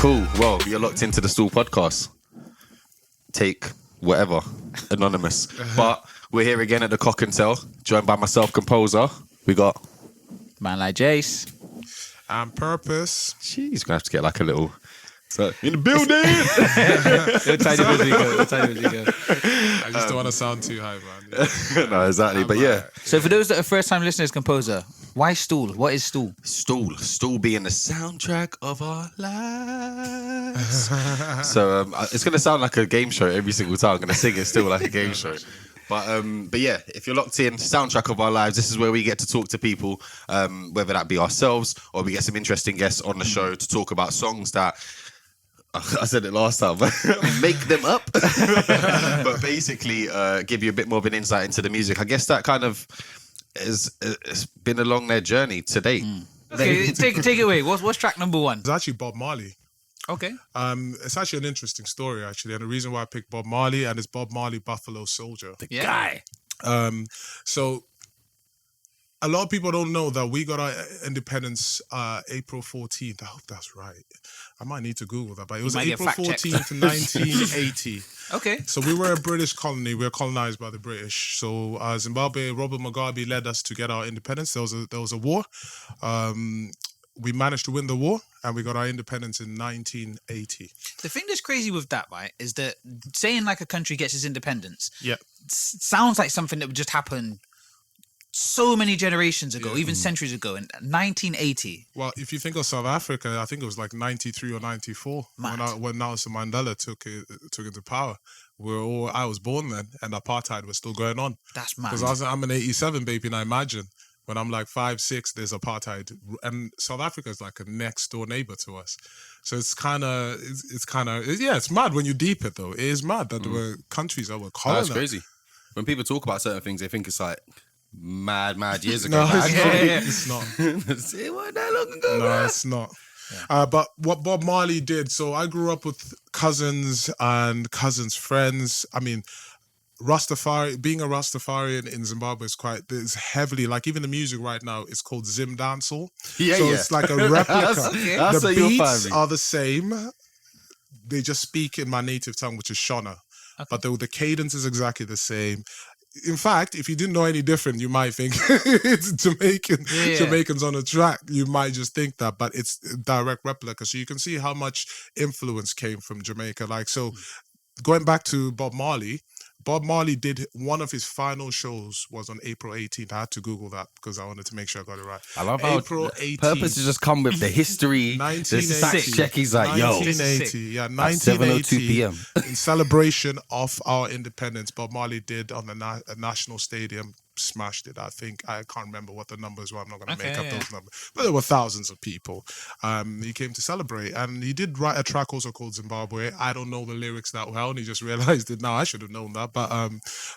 Cool. Well, you're locked into the STOOL podcast. Take whatever, anonymous. But we're here again at the Cock and Tell, joined by myself, Komposa. We got Man like Jace. And Purpose. Jeez, gonna have to get like a little. So, in the building. I just don't want to sound too high, man. Yeah. No, exactly. But yeah. So for those that are first time listeners, Komposa, why STOOL? What is STOOL? STOOL being the soundtrack of our lives. So it's gonna sound like a game show every single time. I'm gonna sing it still like a game show. But yeah, if you're locked in, soundtrack of our lives, this is where we get to talk to people, whether that be ourselves or we get some interesting guests on the show to talk about songs that, I said it last time, make them up. But basically give you a bit more of an insight into the music. I guess that kind of it's been along their journey to date. Okay, take it away. What's track number one? It's actually Bob Marley. Okay. It's actually an interesting story, actually. And the reason why I picked Bob Marley, and it's Bob Marley, Buffalo Soldier. The guy. So a lot of people don't know that we got our independence April 14th. I hope that's right. I might need to Google that, but it was April 14th, 1980. Okay. So we were a British colony. We were colonized by the British. So Zimbabwe, Robert Mugabe led us to get our independence. There was a war. We managed to win the war, and we got our independence in 1980. The thing that's crazy with that, right, is that saying like a country gets its independence, sounds like something that would just happen so many generations ago, even centuries ago, in 1980. Well, if you think of South Africa, I think it was like 93 or 94 when Nelson Mandela took into power. I was born then, and apartheid was still going on. That's mad. Because I'm an 87 baby, and I imagine when I'm like 5, 6, there's apartheid, and South Africa is like a next door neighbor to us. So it's mad when you deep it though. It is mad that there were countries that were colonized. That's crazy. When people talk about certain things, they think it's like mad years ago. No, it's not. It wasn't that long ago. No, it's not. Yeah. But what Bob Marley did, so I grew up with cousins and cousins' friends. I mean, being a Rastafarian in Zimbabwe is heavily, like even the music right now is called Zim Dancehall. It's like a replica. That's the beats are the same. They just speak in my native tongue, which is Shona. Okay. But the cadence is exactly the same. In fact, if you didn't know any different, you might think it's Jamaicans on a track. You might just think that, but it's a direct replica. So you can see how much influence came from Jamaica. Like, so going back to Bob Marley did one of his final shows was on April 18th. I had to Google that because I wanted to make sure I got it right. I love how April 18th. Purpose has just come with the history. 1980. Check. He's like, yo. 1980. Yeah, 1980. 7:02 p.m. In celebration of our independence, Bob Marley did on the National Stadium. Smashed it. I think I can't remember what the numbers were. I'm not going to make up those numbers, but there were thousands of people. He came to celebrate, and he did write a track also called Zimbabwe. I don't know the lyrics that well, and he just realized it now. I should have known that, but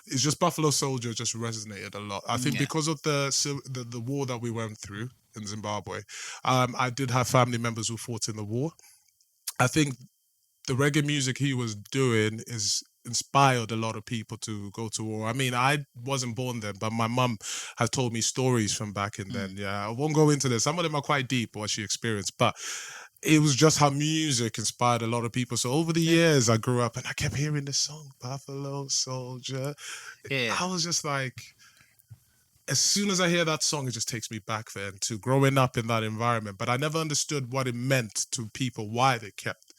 it's just Buffalo Soldier just resonated a lot. I think because of the war that we went through in Zimbabwe. I did have family members who fought in the war. I think the reggae music he was doing inspired a lot of people to go to war. I mean, I wasn't born then, but my mum has told me stories from back in then. Yeah, I won't go into this. Some of them are quite deep, what she experienced, but it was just how music inspired a lot of people. So over the years, I grew up and I kept hearing this song, Buffalo Soldier. Yeah. I was just like, as soon as I hear that song, it just takes me back then to growing up in that environment. But I never understood what it meant to people, why they kept.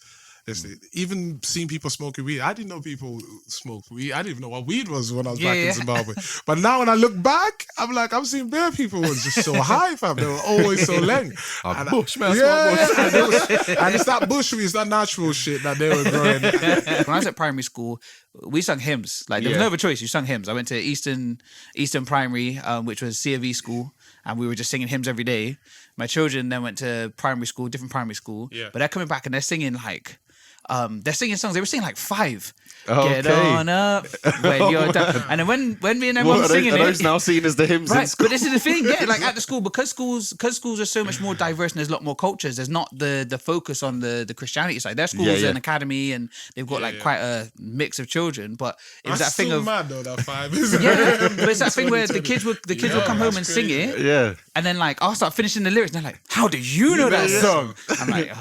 Even seeing people smoking weed, I didn't know people smoked weed. I didn't even know what weed was when I was back in Zimbabwe. But now when I look back, I'm like, I'm seeing bare people was just so high, fam. They were always so leng. Bush, man. And it's that bush weed, it's that natural shit that they were growing. When I was at primary school, we sung hymns. Like there was no other choice. You sung hymns. I went to Eastern Primary, which was C of E school, and we were just singing hymns every day. My children then went to different primary school. Yeah. But they're coming back and they're singing like. They're singing songs. They were singing like 5. Get on up when you're down. And then when me and everyone singing it, are those now seen as the hymns in school? But this is the thing, like at the school, because schools are so much more diverse and there's a lot more cultures. There's not the focus on the Christianity side. Their school is an academy and they've got quite a mix of children. But it was that thing of mad though that 5 is. But it's that thing where the kids would come home and sing it. Yeah. And then like I'll start finishing the lyrics and they're like, "How do you know that song?" I'm like,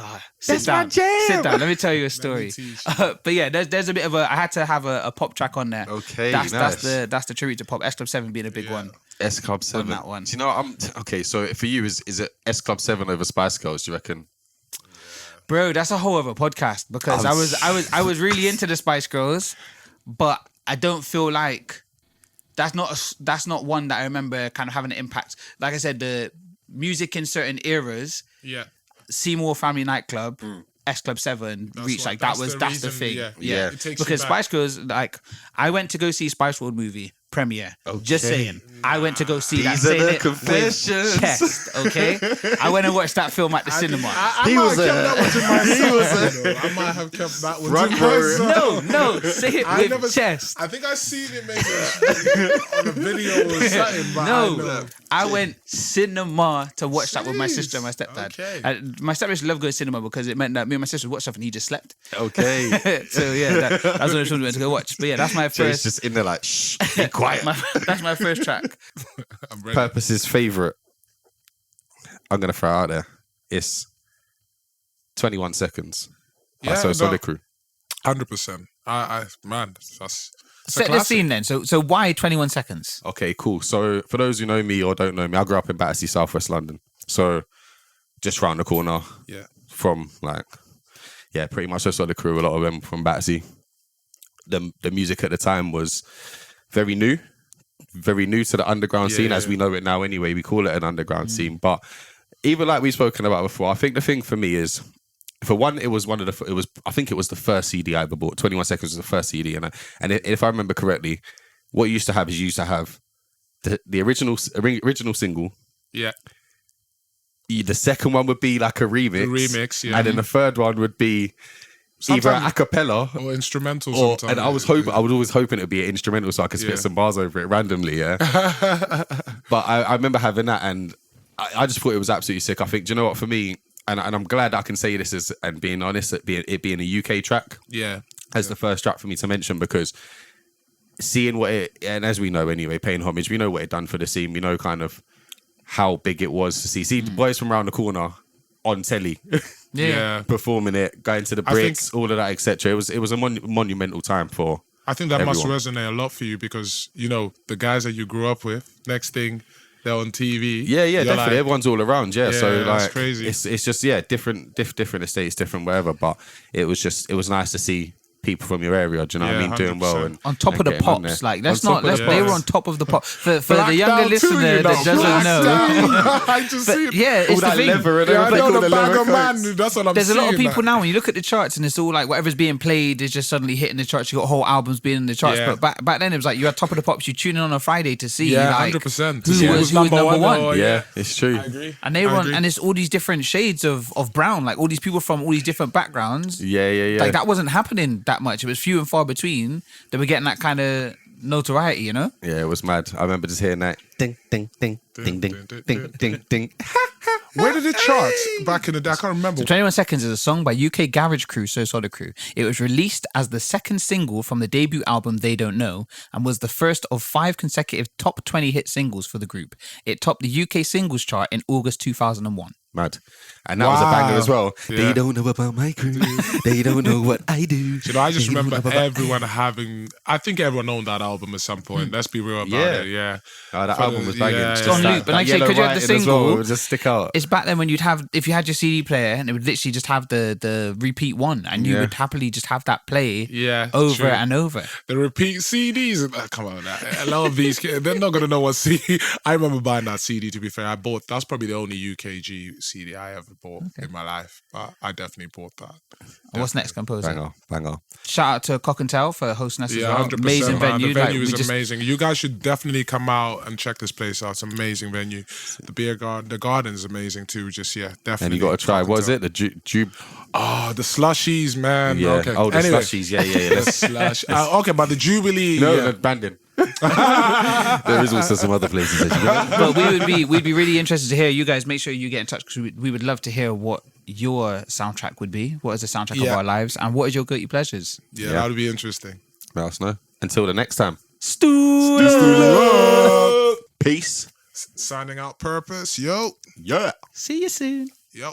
Sit down. Sit down. Let me tell you a story. teach But yeah, there's a bit of a. I had to have a pop track on there. Okay, that's nice. that's the tribute to pop. S Club 7 being a big one. S Club 7. that one. Do you know? Okay. So for you, is it S Club 7 over Spice Girls? Do you reckon? Bro, that's a whole other podcast because I was really into the Spice Girls, but I don't feel like that's not one that I remember kind of having an impact. Like I said, the music in certain eras. Yeah. Seymour Family Nightclub, S Club 7 reached like that's the thing. Yeah. It takes Because you back. Spice Girls, like I went to go see Spice World movie premiere. Just saying, I went to go see that. These are Saying the it confessions. with chest, okay? I went and watched that film at the cinema. I might have kept that one to myself. No, say it with chest. I think I seen it maybe on a video or something. But No, I went cinema to watch that with my sister and my stepdad. Okay. And my stepdad loved going to cinema because it meant that me and my sister would watch stuff and he just slept. Okay. So yeah, that's one of the films we went to go watch. But yeah, that's my So it's first. just in there like, shh, be quiet. That's my first track. I'm ready. Purpose's favourite. I'm gonna throw out there. It's 21 Seconds. Yeah, So Solid Crew. 100%. Man, that's Set the classic. scene then. So why 21 seconds? Okay, cool. So for those who know me or don't know me, I grew up in Battersea, Southwest London. So just round the corner Yeah. from pretty much so Solid Crew. A lot of them from Battersea. The music at the time was very new to the underground scene as we know it now. Anyway, we call it an underground scene. But even like we've spoken about before, I think the thing for me is, for one, I think it was the first CD I ever bought. 21 Seconds was the first CD, and if I remember correctly, what you used to have the original single. Yeah. The second one would be like a remix. The remix, yeah. And then the third one would be either a cappella or instrumental. and I was always hoping it would be an instrumental so I could spit some bars over it randomly, yeah. But I remember having that and I just thought it was absolutely sick. I think, do you know what, for me, and I'm glad I can say this and being honest, it being a UK track as the first track for me to mention, because seeing what it, and as we know anyway, paying homage, we know what it done for the scene, we know kind of how big it was to see the boys from around the corner on telly performing it, going to the bricks, all of that, etc. It was a monumental time for I think that everyone. must resonate a lot for you because, you know, the guys that you grew up with, next thing they're on TV. Yeah, definitely. like, Everyone's all around. Yeah, so that's like, crazy. It's just different estates, different whatever. But it was nice to see people from your area. Do you know what I mean? Doing well 100%. and On top of the getting on there. pops, like On top of the they were pops. on top of the pop. For the Blacked younger out too, listener you know. that doesn't know, I just see it. yeah, it's All the that thing. leather and Yeah, I everything. know all the the bag leather of coats. man. That's what I'm There's a seeing. lot of people like. now when you look at the charts and it's all like whatever's being played is just suddenly hitting the charts. You got whole albums being in the charts. Yeah. But back then it was like you had top of the pops. You tune in on a Friday to see Yeah, like 100%. who was number one. Oh, Yeah, it's true. I agree. And they I were, agree. and it's all these different shades of brown, like all these people from all these different backgrounds. Yeah. Like that wasn't happening that much. It was few and far between that were getting that kind of notoriety, you know? Yeah, it was mad. I remember just hearing that ding, ding, ding, ding, ding, ding, ding, ding. Where did it chart back in the day? I can't remember. 21 Seconds is a song by UK garage crew So Solid Crew. It was released as the second single from the debut album They Don't Know and was the first of 5 consecutive top 20 hit singles for the group. It topped the UK singles chart in August 2001. Mad. And that was a banger as well. Yeah. They don't know about my crew. They don't know what I do. You know, I just remember everyone having. I think everyone owned that album at some point. Let's be real about it. Yeah, Oh, that For album the- was banging. yeah, Just yeah. On that- loop, but that like I say, yellow 'cause you had the writing as well, single, it would just stick out. It's back then when if you had your CD player and it would literally just have the repeat one and you would happily just have that play over true. and over. The repeat CDs. Come on, a lot of these kids, they're not gonna know what CD. I remember buying that CD. To be fair, that's probably the only UKG CD I ever bought in my life. But I definitely bought that. And what's next, Komposa? Banger. Shout out to Cock and Tail for hosting us as Yeah, well. 100%. Amazing man. venue. The venue like, is amazing. You guys should definitely come out and check this place out. It's an amazing venue. The beer garden, the garden is amazing too. Just definitely. And you got to try. What is it? The Jube. Oh, the slushies, man. Yeah. Okay. Oh, the Anyway, slushies. Yeah. the Let's- slush. Okay, but the Jubilee. No, yeah. the Bandon. There is also some other places that you go. But we'd be really interested to hear you guys. Make sure you get in touch because we would love to hear what your soundtrack would be. What is the soundtrack of our lives, and what is your guilty pleasures? Yeah, that would be interesting. Let us know. Until the next time. Stool. Peace. Signing out, Purpose. Yo. Yeah. See you soon. Yo.